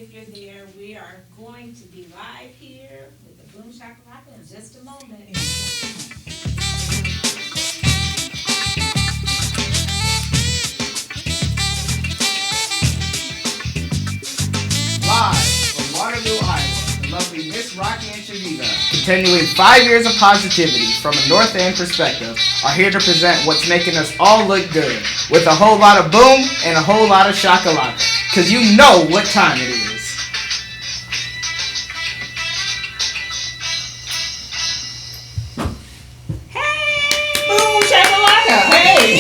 If you're there, we are going to be live here with the Boom Shakalaka in just a moment. Live from Waterloo, Iowa, the lovely Miss Rocky and Shaviva, continuing 5 years of positivity from a NorthEnd perspective, are here to present what's making us all look good, with a whole lot of boom and a whole lot of shakalaka, because you know what time it is. Boom Shakalaka! Hey!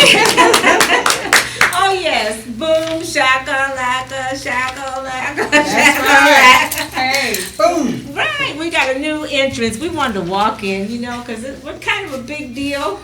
Oh yes, boom shakalaka, shakalaka, shakalaka. Hey, boom! Right, we got a new entrance. We wanted to walk in, you know, because we're kind of a big deal.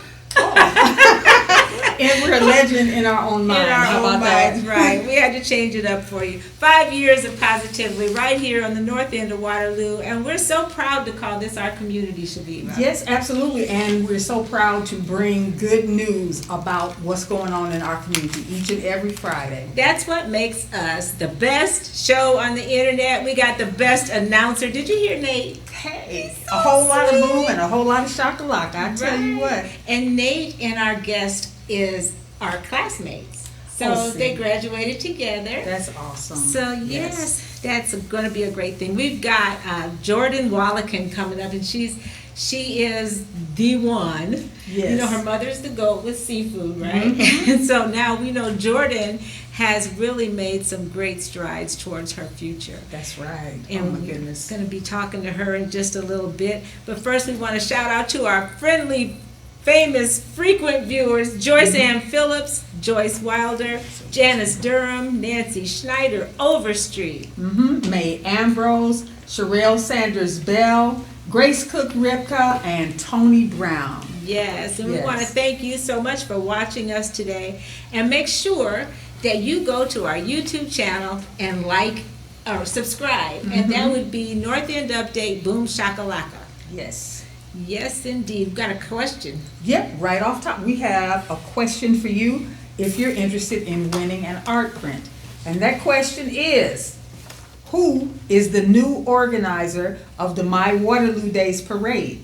And we're a legend in our own minds. In our How own about that? minds, right. We had to change it up for you. 5 years of positively right here on the north end of Waterloo, and we're so proud to call this our community, Shaviva. Yes, absolutely. And we're so proud to bring good news about what's going on in our community each and every Friday. That's what makes us the best show on the internet. We got the best announcer. Did you hear Nate? Hey, He's so a whole lot of sweet. boom and a whole lot of shakalaka. I tell you what. And Nate and our guest is our classmates. So Awesome. they graduated together. That's awesome. So yes, that's going to be a great thing. We've got Jorden Wallican coming up, and she is the one. Yes. You know, her mother's the goat with seafood, right? Mhm. And so now we know Jorden has really made some great strides towards her future. That's right. And oh my we're goodness. going to be talking to her in just a little bit. But first, we want to shout out to our friendly, famous, frequent viewers: Joyce Ann Phillips, Joyce Wilder, Janice Durham, Nancy Schneider Overstreet. May Ambrose, Sherelle Sanders Bell, Grace Cook Ripka, and Tony Brown. Yes, and we Yes. want to thank you so much for watching us today. And make sure that you go to our YouTube channel and like or subscribe. And that would be North End Update Boom Shakalaka. Yes. Yes, indeed. We've got a question. Yep, right off top, we have a question for you if you're interested in winning an art print. And that question is, who is the new organizer of the My Waterloo Days Parade?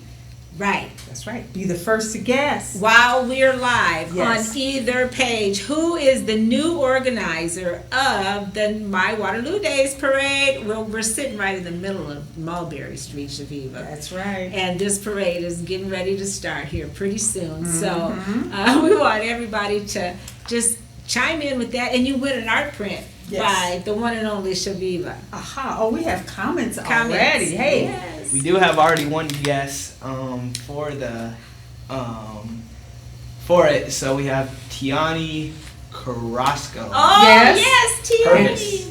Right. That's right, be the first to guess. While we're live Yes. on either page, who is the new organizer of the My Waterloo Days Parade? Well, we're sitting right in the middle of Mulberry Street, Shaviva. That's right. And this parade is getting ready to start here pretty soon. So we want everybody to just chime in with that, and you win an art print Yes. by the one and only Shaviva. Aha, oh, we have comments already. Hey, Yes. We do have already one guess for the for it. So we have Tiani Carrasco. Oh, Yes. yes, Purvis. Tierney.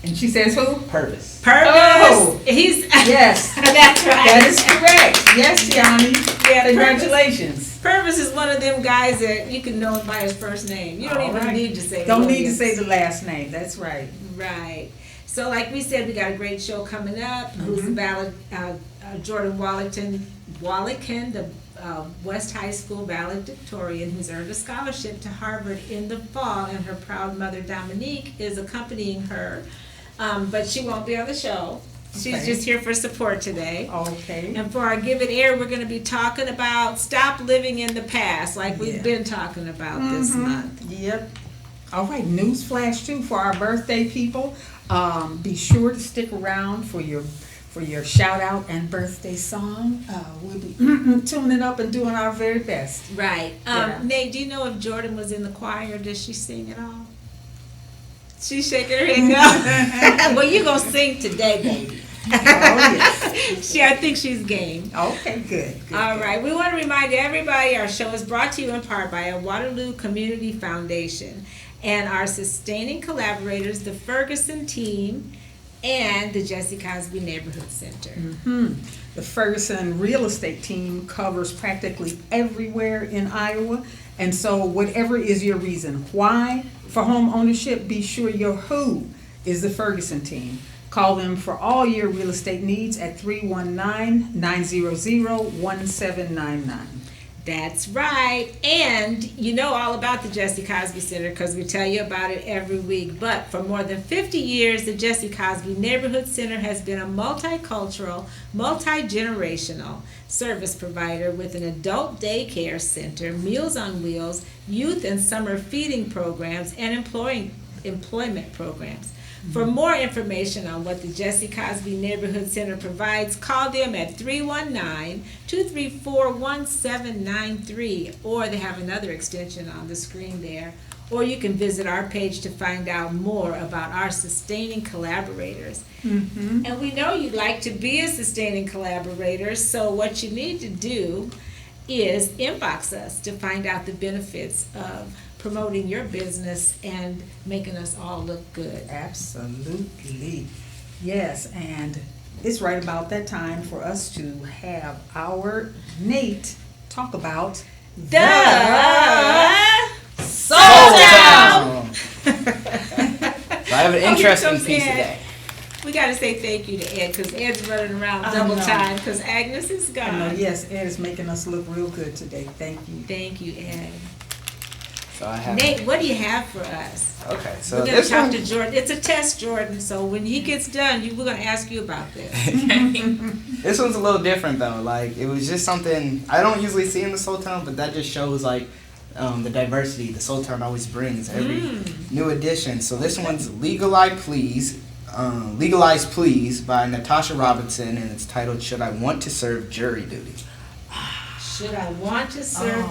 and she says who? Purvis. Purvis. Oh. He's Yes, that's right. that is correct. Yes, Tiani. Yeah, Congratulations. Purvis is one of them guys that you can know him by his first name. You don't All even right. need to say. Don't who need he to is. say the last name. That's right. Right. So, like we said, we got a great show coming up. Who's the Jorden Wallican, the West High School valedictorian, who's earned a scholarship to Harvard in the fall, and her proud mother Dominique is accompanying her, but she won't be on the show. She's Okay. just here for support today. Okay. And for our Give It Air, we're going to be talking about stop living in the past, like we've Yeah. been talking about this month. Yep. All right, news flash too for our birthday people. Be sure to stick around for your shout out and birthday song. We'll be tuning up and doing our very best. Right. Yeah. Nate, do you know if Jorden was in the choir? Does she sing at all? She's shaking her head no. Well, you gonna sing today, baby. Oh yes. I think she's game. Okay, good. All right. We want to remind everybody our show is brought to you in part by a Waterloo Community Foundation and our sustaining collaborators, the Ferguson team and the Jesse Cosby Neighborhood Center. The Ferguson real estate team covers practically everywhere in Iowa. And so whatever is your reason why for home ownership, be sure your who is the Ferguson team. Call them for all your real estate needs at 319-900-1799. That's right. And you know all about the Jesse Cosby Center because we tell you about it every week. But for more than 50 years, the Jesse Cosby Neighborhood Center has been a multicultural, multi-generational service provider with an adult daycare center, Meals on Wheels, youth and summer feeding programs, and employment programs. For more information on what the Jesse Cosby Neighborhood Center provides, call them at 319-234-1793, or they have another extension on the screen there. Or you can visit our page to find out more about our sustaining collaborators. Mm-hmm. And we know you'd like to be a sustaining collaborator, so what you need to do is inbox us to find out the benefits of promoting your business and making us all look good. Absolutely. Yes, and it's right about that time for us to have our Nate talk about The Soul Town. So I have an interesting comes piece Ed. today. We got to say thank you to Ed because Ed's running around I double know. time because Agnes is I gone. know, yes, Ed is making us look real good today. Thank you. Thank you, Ed. So I have. Nate, what do you have for us? Okay, so We're going to this talk one. to Jorden. It's a test, Jorden, so when he gets done, we're going to ask you about this. This one's a little different though. Like it was just something I don't usually see in the Soul Town, but that just shows like the diversity the Soul Town always brings every new edition. So this one's Legalize Please by Natasha Robinson, and it's titled Should I Want to Serve Jury Duty? Should I want to serve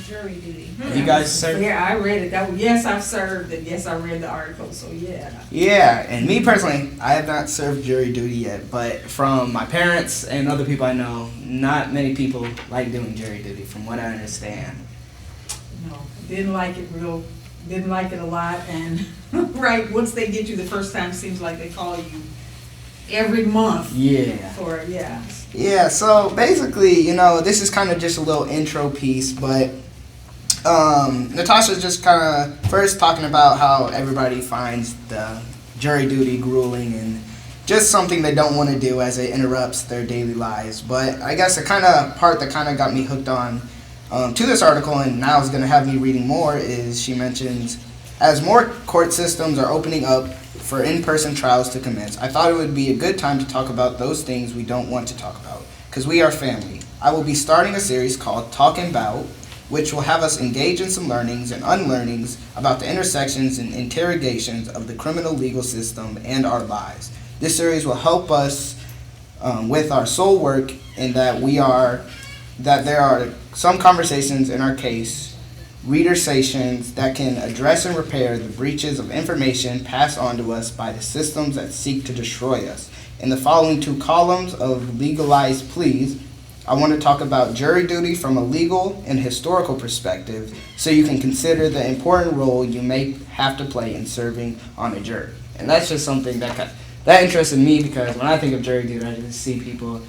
jury duty? You guys serve? Yeah, I read it. Yes, I've served, and yes, I read the article, so yeah. Yeah, and me personally, I have not served jury duty yet, but from my parents and other people I know, not many people like doing jury duty from what I understand. No, didn't like it a lot, and right, once they get you the first time, seems like they call you every month. Yeah. Yeah, so basically, this is kind of just a little intro piece, but Natasha's just kind of first talking about how everybody finds the jury duty grueling and just something they don't want to do as it interrupts their daily lives. But I guess the kind of part that kind of got me hooked on to this article, and now is going to have me reading more, is she mentions, as more court systems are opening up for in-person trials to commence, I thought it would be a good time to talk about those things we don't want to talk about, because we are family. I will be starting a series called Talking About, which will have us engage in some learnings and unlearnings about the intersections and interrogations of the criminal legal system and our lives. This series will help us with our soul work in that there are some conversations in our case, readersations that can address and repair the breaches of information passed on to us by the systems that seek to destroy us. In the following 2 columns of Legalize Please, I want to talk about jury duty from a legal and historical perspective so you can consider the important role you may have to play in serving on a jury. And that's just something that interested me, because when I think of jury duty, I just see people,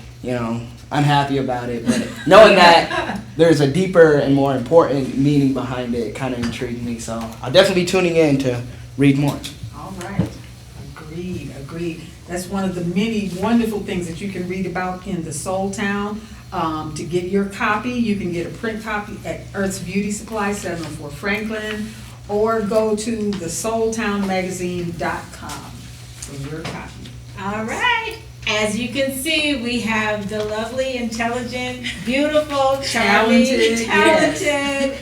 unhappy about it. But knowing that there's a deeper and more important meaning behind it kind of intrigued me. So I'll definitely be tuning in to read more. All right. Agreed. That's one of the many wonderful things that you can read about in the Soul Town. To get your copy, you can get a print copy at Earth's Beauty Supply, 704 Franklin, or go to thesoultownmagazine.com for your copy. All right. As you can see, we have the lovely, intelligent, beautiful, charming, talented,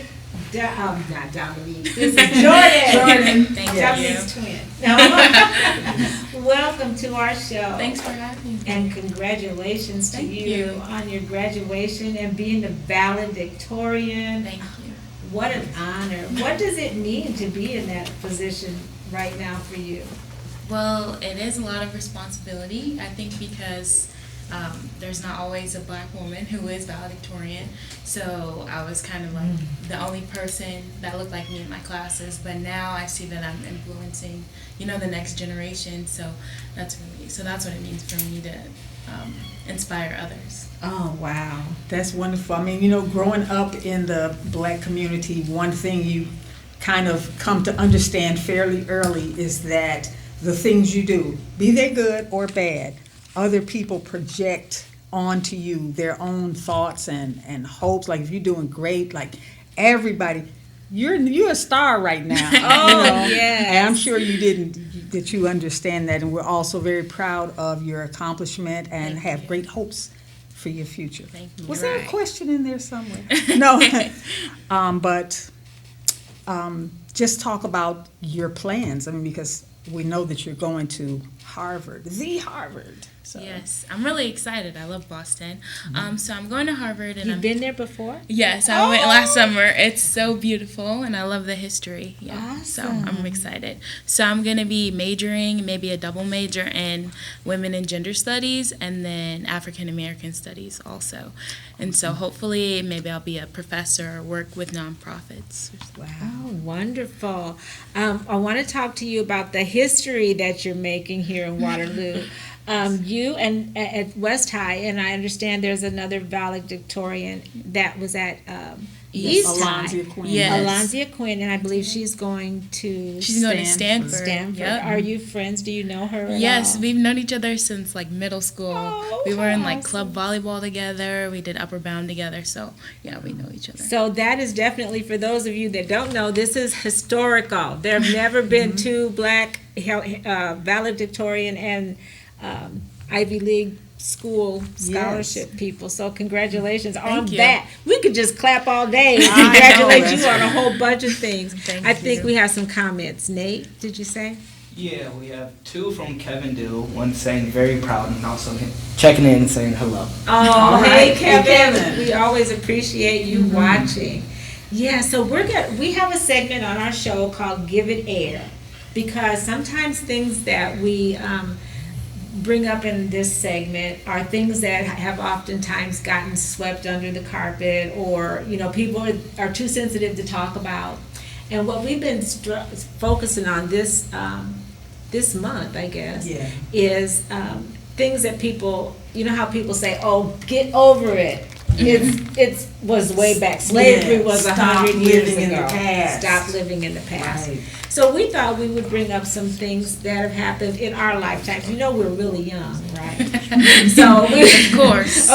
not Dominique. This is Jorden. Thank Dominique's you. twin. No. Welcome to our show. Thanks for having me. And congratulations to Thank you you. on your graduation and being the valedictorian. Thank you. What an honor. What does it mean to be in that position right now for you? Well, it is a lot of responsibility, I think, because there's not always a black woman who is valedictorian. So I was kind of like the only person that looked like me in my classes, but now I see that I'm influencing, the next generation. So that's what it means for me to inspire others. Oh, wow. That's wonderful. I mean, growing up in the black community, one thing you kind of come to understand fairly early is that the things you do, be they good or bad, other people project on to you their own thoughts and hopes. Like if you're doing great, like everybody, you're a star right now. Oh, yes. And I'm sure that you understand that, and we're also very proud of your accomplishment and Thank have you. great hopes for your future. Thank you. Was there a Right. question in there somewhere? No. But just talk about your plans. I mean, because we know that you're going to Harvard, the Harvard. So. Yes, I'm really excited. I love Boston. So I'm going to Harvard, and You've I'm been there before? Yes, I went last summer. It's so beautiful, and I love the history. Yeah, so I'm Awesome. excited. So I'm gonna be majoring, maybe a double major in women and gender studies, and then African American studies also. And so hopefully, maybe I'll be a professor or work with nonprofits. Oh, wonderful. I want to talk to you about the history that you're making here in Waterloo. You and at West High, and I understand there's another valedictorian that was at East High. Alonzia Quinn. Yes. Alonzia Quinn, and I believe she's going to She's going to Stanford. Stanford. Stanford. Yep. Are you friends? Do you know her at Yes, all? we've known each other since like middle school. Oh, We were in like awesome. club volleyball together. We did upper bound together. So yeah, we know each other. So that is definitely, for those of you that don't know, this is historical. There have never been two black valedictorian and Ivy League school scholarship people. So congratulations on you. that. We could just clap all day and I know, congratulate that's you on a whole bunch of things. Thank I think you. we have some comments. Nate, did you say? Yeah, we have two from Kevin Dill, one saying very proud and also checking in and saying hello. Oh, All hey right. Kevin. Hey, Kevin. We always appreciate you watching. Yeah, so we have a segment on our show called Give It Air, because sometimes things that we bring up in this segment are things that have oftentimes gotten swept under the carpet, or people are too sensitive to talk about. And what we've been focusing on this month, I guess, Yeah. is things that people, how people say, "Oh, get over it." It was way back. Slavery Yeah, was stop 100 years living in ago. the past. Stop living in the past. Right. So we thought we would bring up some things that have happened in our lifetimes. We're really young, right? So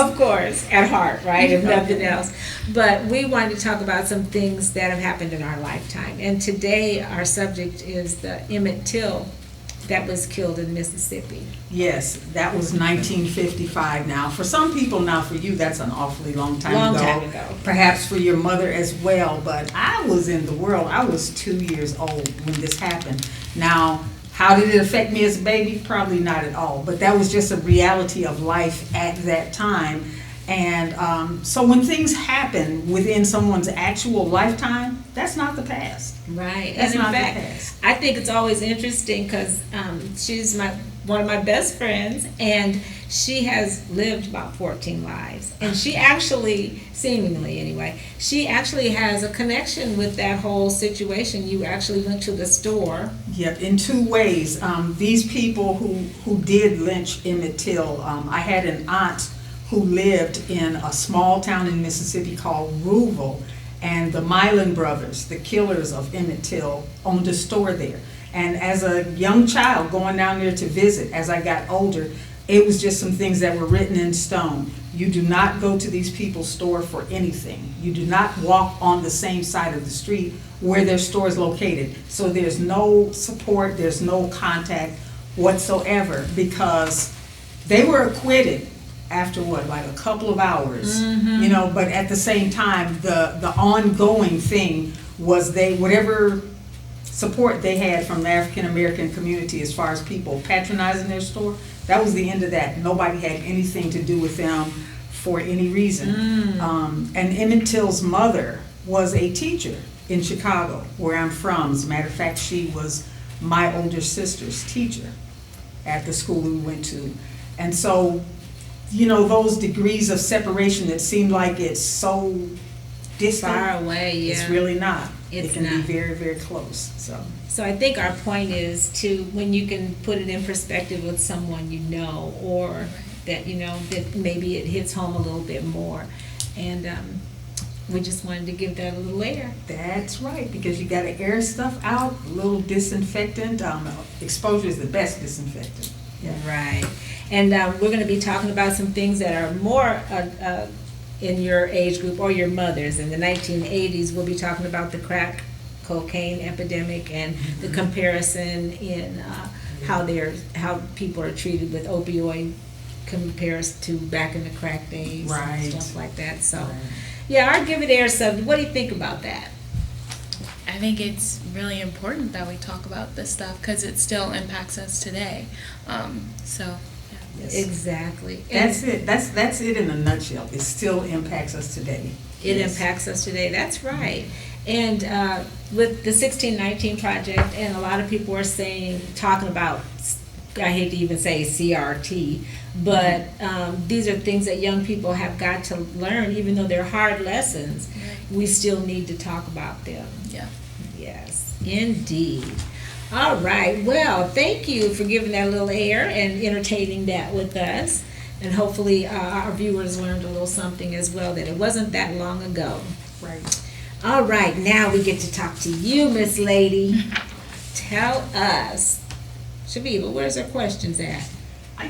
of course, at heart, right? If nothing else. But we wanted to talk about some things that have happened in our lifetime. And today our subject is the Emmett Till that was killed in Mississippi. Yes, that was 1955 now. For some people now, for you, that's an awfully long time ago. Perhaps for your mother as well, but I was in the world. I was 2 years old when this happened. Now, how did it affect me as a baby? Probably not at all, but that was just a reality of life at that time. And so when things happen within someone's actual lifetime, that's not the past. Right. That's And in not the fact, past. I think it's always interesting because she's one of my best friends, and she has lived about 14 lives. And she actually, seemingly anyway, she actually has a connection with that whole situation. You actually went to the store. Yep, in two ways. These people who did lynch Emmett Till, I had an aunt who lived in a small town in Mississippi called Rouville, and the Milan brothers, the killers of Emmett Till, owned a store there. And as a young child going down there to visit, as I got older, it was just some things that were written in stone. You do not go to these people's store for anything. You do not walk on the same side of the street where their store is located. So there's no support, there's no contact whatsoever, because they were acquitted after like a couple of hours, but at the same time, the ongoing thing was whatever support they had from the African American community as far as people patronizing their store, that was the end of that. Nobody had anything to do with them for any reason. And Emmett Till's mother was a teacher in Chicago, where I'm from. As a matter of fact, she was my older sister's teacher at the school we went to. And so, those degrees of separation that seem like it's so distant, Far away, yeah. it's really not. It's it can not. be very, very close. So I think our point is when you can put it in perspective with someone or that that maybe it hits home a little bit more. And we just wanted to give that a little air. That's right, because you got to air stuff out, a little disinfectant. Exposure is the best disinfectant. Right. And we're going to be talking about some things that are more in your age group or your mothers. In the 1980s, we'll be talking about the crack cocaine epidemic and the comparison in how people are treated with opioid compares to back in the crack days and stuff like that. So, yeah, our Give It Air subject. What do you think about that? I think it's really important that we talk about this stuff because it still impacts us today. So. Yes. Exactly. That's it. That's it in a nutshell. It still impacts us today. It impacts us today. That's right. And with the 1619 Project, and a lot of people are talking about, I hate to even say CRT, but these are things that young people have got to learn, even though they're hard lessons. Right. We still need to talk about them. Yeah. Yes, indeed. All right. Well, thank you for giving that a little air and entertaining that with us. And hopefully our viewers learned a little something as well, that it wasn't that long ago. Right. All right. Now we get to talk to you, Miss Lady. Tell us. Shabeba, where's our questions at?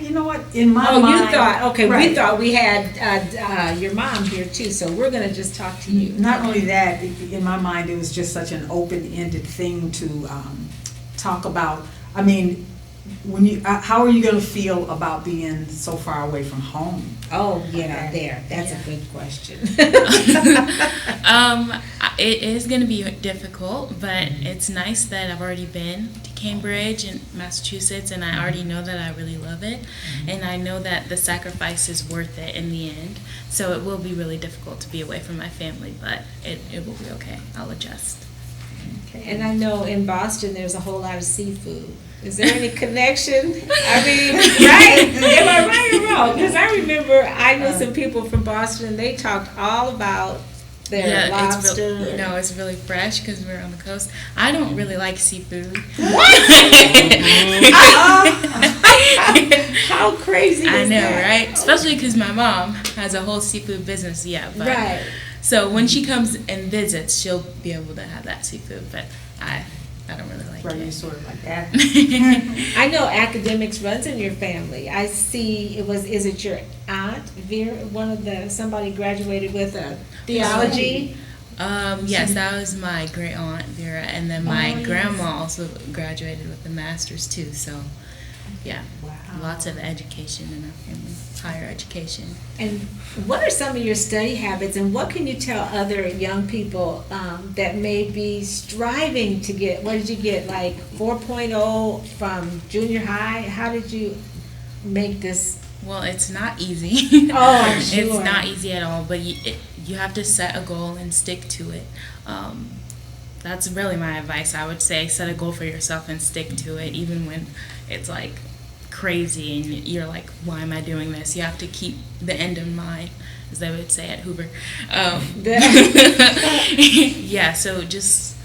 You know what? In my mind. Oh, you thought. Okay, right. We thought we had your mom here too, so we're going to just talk to you. Not only that, in my mind, it was just such an open-ended thing to talk about. I mean, when you, how are you going to feel about being so far away from home? Oh, that's a good question. It is going to be difficult, but it's nice that I've already been to Cambridge and Massachusetts, and I already know that I really love it, and I know that the sacrifice is worth it in the end. So it will be really difficult to be away from my family, but it will be okay. I'll adjust. Okay. And I know in Boston there's a whole lot of seafood. Is there any connection? I mean, right? Am I right or wrong? Because I remember I knew some people from Boston, and they talked all about their lobster. It's really fresh because we're on the coast. I don't really like seafood. What? How crazy is I know, that? right? Especially because my mom has a whole seafood business. But right. So when she comes and visits, she'll be able to have that seafood, but I don't really like it. You sort of like that. I know academics runs in your family. I see is it your aunt Vera? Somebody graduated with a theology. Yes, that was my great aunt Vera, and then my grandma also graduated with a master's too. So, yeah, lots of education in our family, higher education. And what are some of your study habits, and what can you tell other young people that may be striving to get, what did you get, like 4.0 from junior high? How did you make this? Well, it's not easy. Oh, I'm sure. It's not easy at all, but you have to set a goal and stick to it. That's really my advice. I would say set a goal for yourself and stick to it, even when it's like crazy and you're like, why am I doing this? You have to keep the end in mind, as they would say at Hoover. Yeah, so just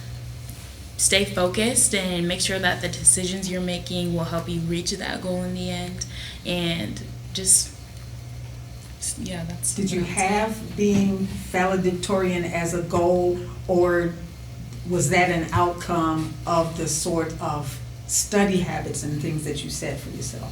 stay focused and make sure that the decisions you're making will help you reach that goal in the end. And that's. Did you have being valedictorian as a goal, or was that an outcome of the sort of study habits and things that you set for yourself?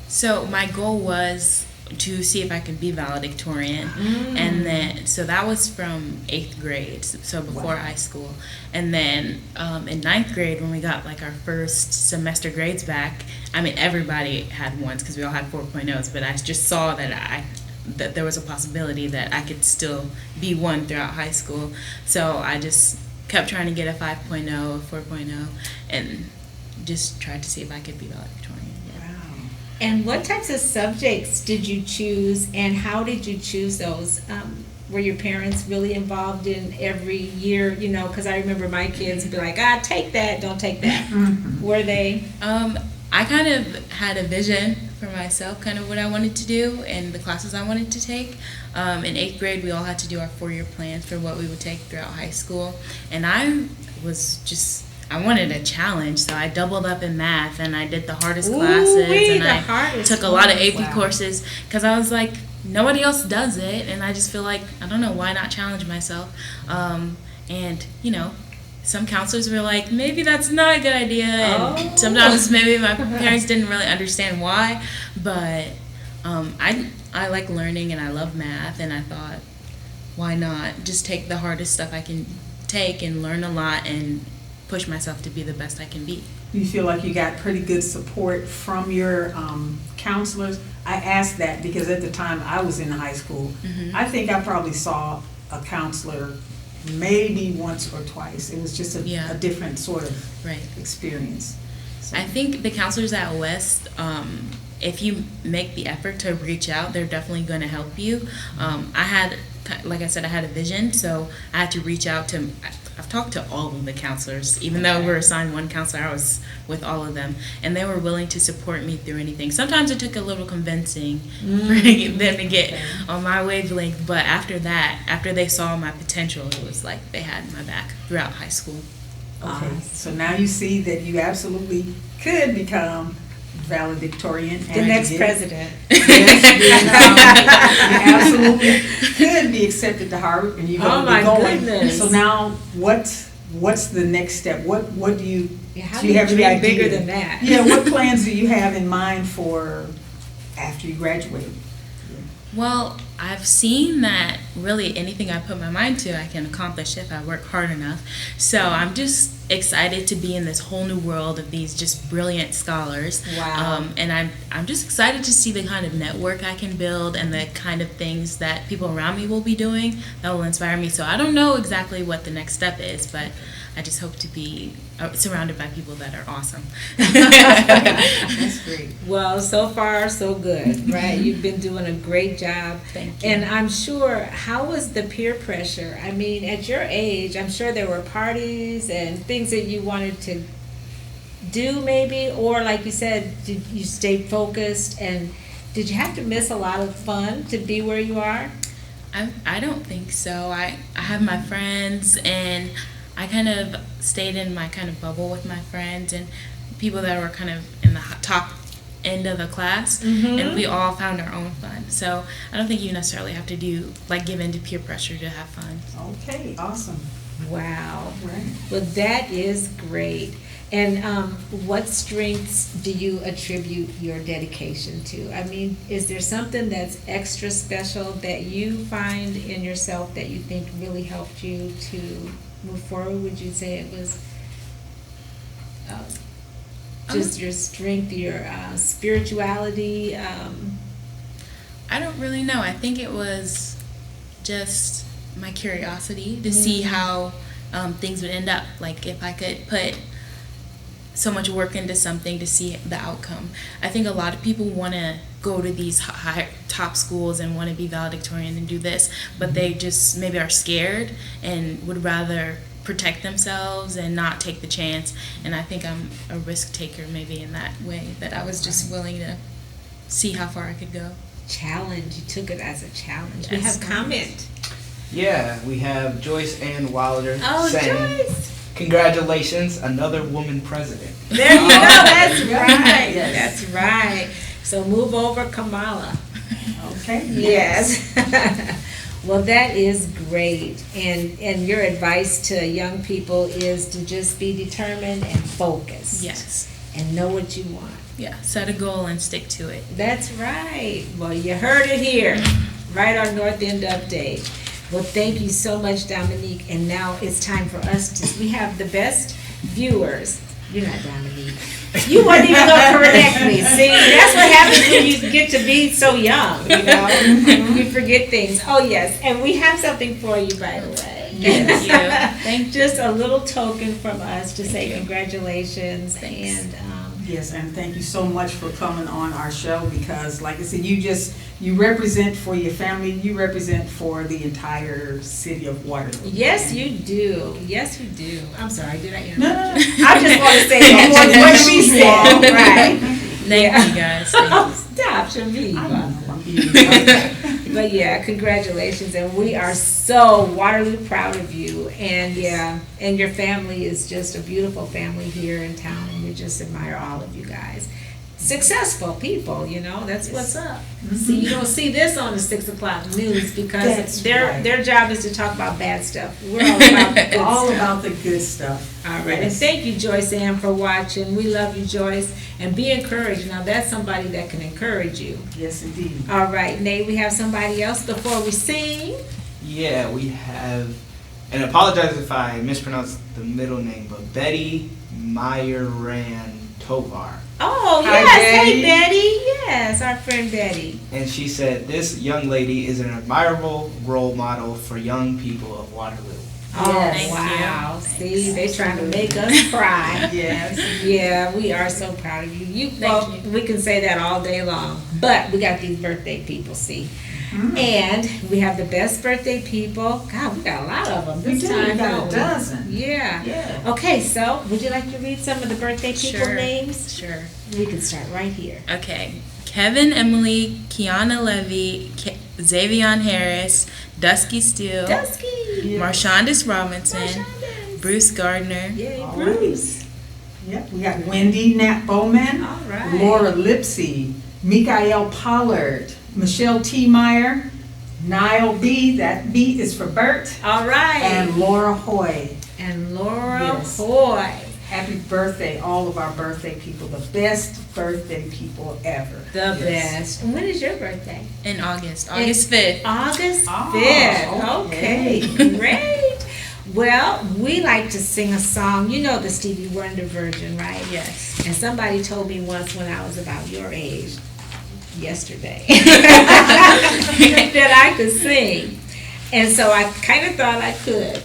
So my goal was to see if I could be valedictorian, and then so that was from 8th grade, so before high school, and then in 9th grade when we got like our first semester grades back, I mean everybody had ones because we all had 4.0s, but I just saw that there was a possibility that I could still be one throughout high school, so I just kept trying to get a 5.0, a 4.0, and just tried to see if I could be valedictorian. And what types of subjects did you choose, and how did you choose those? Were your parents really involved in every year? You know, because I remember my kids would be like, take that, don't take that. Mm-hmm. Were they? I kind of had a vision for myself, kind of what I wanted to do and the classes I wanted to take. In 8th grade, we all had to do our 4-year plans for what we would take throughout high school. And I wanted a challenge, so I doubled up in math, and I did the hardest classes, and I took a lot of AP courses, because I was like, nobody else does it, and I just feel like, I don't know, why not challenge myself? And, some counselors were like, maybe that's not a good idea. And Oh. sometimes maybe my parents didn't really understand why. But I like learning and I love math. And I thought, why not just take the hardest stuff I can take and learn a lot and push myself to be the best I can be. Do you feel like you got pretty good support from your counselors? I asked that because at the time I was in high school, I think I probably saw a counselor maybe once or twice. It was just a different sort of Right. experience. So, I think the counselors at West, if you make the effort to reach out, they're definitely going to help you. Like I said, I had a vision, so I had to reach out to. I've talked to all of the counselors, even though we're assigned one counselor. I was with all of them, and they were willing to support me through anything. Sometimes it took a little convincing for them to get on my wavelength, but after that, after they saw my potential, it was like they had my back throughout high school. okay, so now you see that you absolutely could become valedictorian. The next president. Yes, you absolutely could be accepted to Harvard, and you're Oh going to my be going. goodness. So now, what's the next step? What do you How do do you have any dream idea? bigger than that? Yeah, what plans do you have in mind for after you graduate? Well, I've seen that really anything I put my mind to, I can accomplish if I work hard enough. So I'm just excited to be in this whole new world of these just brilliant scholars. Wow. And I'm just excited to see the kind of network I can build and the kind of things that people around me will be doing that will inspire me. So I don't know exactly what the next step is, but I just hope to be surrounded by people that are awesome. That's great. Well, so far so good, right? You've been doing a great job. Thank you. And I'm sure, how was the peer pressure? I mean, at your age, I'm sure there were parties and things that you wanted to do maybe, or like you said, did you stay focused, and did you have to miss a lot of fun to be where you are? I don't think so. I have my friends, and I kind of stayed in my kind of bubble with my friends and people that were kind of in the top end of the class, and we all found our own fun. So I don't think you necessarily have to give in to peer pressure to have fun. Okay, awesome. Wow. Right. Well, that is great. And what strengths do you attribute your dedication to? I mean, is there something that's extra special that you find in yourself that you think really helped you to move forward? Would you say it was just your strength, your spirituality? I don't really know. I think it was just my curiosity to see how things would end up. Like if I could put so much work into something to see the outcome. I think a lot of people want to go to these high top schools and want to be valedictorian and do this, but they just maybe are scared and would rather protect themselves and not take the chance. And I think I'm a risk taker maybe in that way, that I was just willing to see how far I could go. Challenge. You took it as a challenge. We Yes. have comment. Yeah, we have Joyce Ann Wilder Oh, saying, Joyce. congratulations, another woman president. There you go. That's right. Yes. That's right. So move over, Kamala. Okay. Yes. Well, that is great. And your advice to young people is to just be determined and focused. Yes. And know what you want. Yeah, set a goal and stick to it. That's right. Well, you heard it here, right on North End Update. Well, thank you so much, Dominique. And now it's time for us we have the best viewers. You're not Dominique. You weren't even gonna correct me. See, that's what happens when you get to be so young, you know? You forget things. Oh, yes, and we have something for you, by the way. Thank you. Thank you. Just a little token from us to say congratulations. Thanks. And Yes, and thank you so much for coming on our show because, like I said, you represent for your family, you represent for the entire city of Waterloo. yes, you do. Yes, you do. I'm sorry, did I interrupt No, no, no. you? I just want to say that what she said, right? Thank you guys. Thank Oh, you. stop, Shamiva. I don't know, I'm being- But yeah, congratulations, and we are so Waterloo proud of you, and yeah, and your family is just a beautiful family here in town, and we just admire all of you guys. successful people, you know, that's Yes. what's up. See, you don't see this on the 6 o'clock news because That's right. their job is to talk about bad stuff. We're all about the good All stuff. about the good stuff. All right, and Yes. thank you, Joyce Ann, for watching. We love you, Joyce, and be encouraged. Now, that's somebody that can encourage you. Yes, indeed. All right, Nate, we have somebody else before we sing. Yeah, we have, and apologize if I mispronounced the middle name, but Betty Meyeran Tovar. Oh, Hi, yes, Betty. hey, Betty. Yes, our friend Betty. And she said, this young lady is an admirable role model for young people of Waterloo. Oh, Yes. wow. Thank See, you. they trying to make us cry. Yes. Yeah, we are so proud of you. Thank you. We can say that all day long, but we got these birthday people, see. Mhm. And we have the best birthday people. God, we got a lot of them We this do, time. we got don't a we? dozen. Yeah. Yeah. Okay, so would you like to read some of the birthday people Sure. names? Sure. We can start right here. Okay. Kevin, Emily, Kiana Levy, Xavion Harris, Dusky Steele, Dusky. Yeah. Marshondis Robinson, Marshondis. Bruce Gardner, Yay, All Bruce. Yep, we got Wendy Nat Bowman, All right. Laura Lipsy, Mikael Pollard, Michelle T. Meyer, Niall B., that B is for Bert, All right. and Laura Hoy. And Laura Yes. Hoy. Happy birthday, all of our birthday people, the best birthday people ever. The Yes. best. And when is your birthday? in August 5th. August Oh, 5th. okay. Okay, great. Well, we like to sing a song. You know the Stevie Wonder version, right? Yes. And somebody told me once when I was about your age, yesterday, that I could sing. And so I kind of thought I could.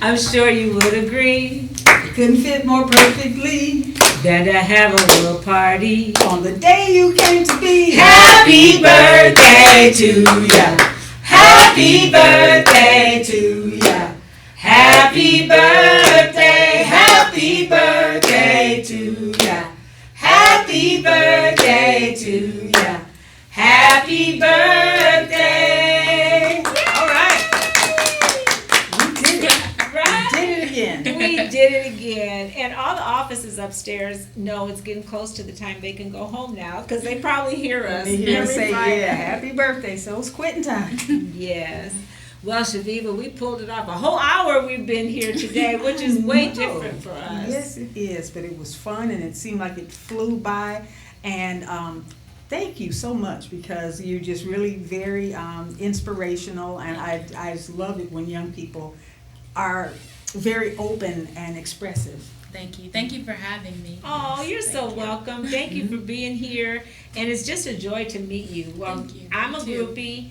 I'm sure you would agree Couldn't fit more perfectly that I have a little party. on the day you came to be. Happy birthday to ya. Happy birthday to ya. Happy birthday, happy birthday to ya. Happy birthday to ya. Happy birthday. All right, we did it. Right? We did it again. We did it again. And all the offices upstairs know it's getting close to the time they can go home now because they probably hear us. They hear us every say, Friday. yeah, happy birthday, so it's quitting time. Yes. Well, Shaviva, we pulled it off. A whole hour we've been here today, which is way No. different for us. Yes, it is, but it was fun and it seemed like it flew by. And thank you so much because you're just really very inspirational, and I just love it when young people are very open and expressive. Thank you. Thank you for having me. Oh, you're so Thank you. welcome. Thank you for being here. And it's just a joy to meet you. Well, Thank you. I'm a Me too. groupie.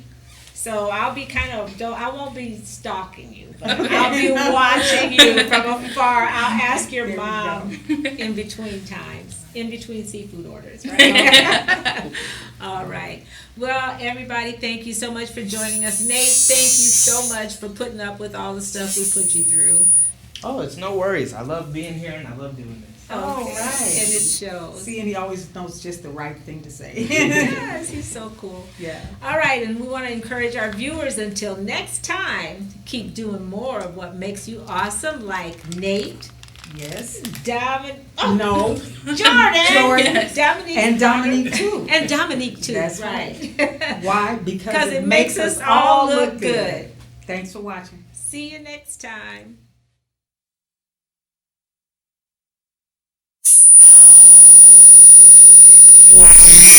So I'll be I won't be stalking you, but I'll be watching you from afar. I'll ask your There we mom in between times, in between seafood orders, right? All right. Well, everybody, thank you so much for joining us. Nate, thank you so much for putting up with all the stuff we put you through. Oh, it's no worries. I love being here and I love doing this. Oh, Okay. right. And it shows. See, and he always knows just the right thing to say. Yes, he's so cool. Yeah. All right, and we want to encourage our viewers until next time to keep doing more of what makes you awesome, like Nate, Yes. Jordan, No. Jorden. Dominique, And Dominique too. and Dominique too. That's right. Why? Because Because it makes us all look good. Thanks for watching. See you next time. Wow.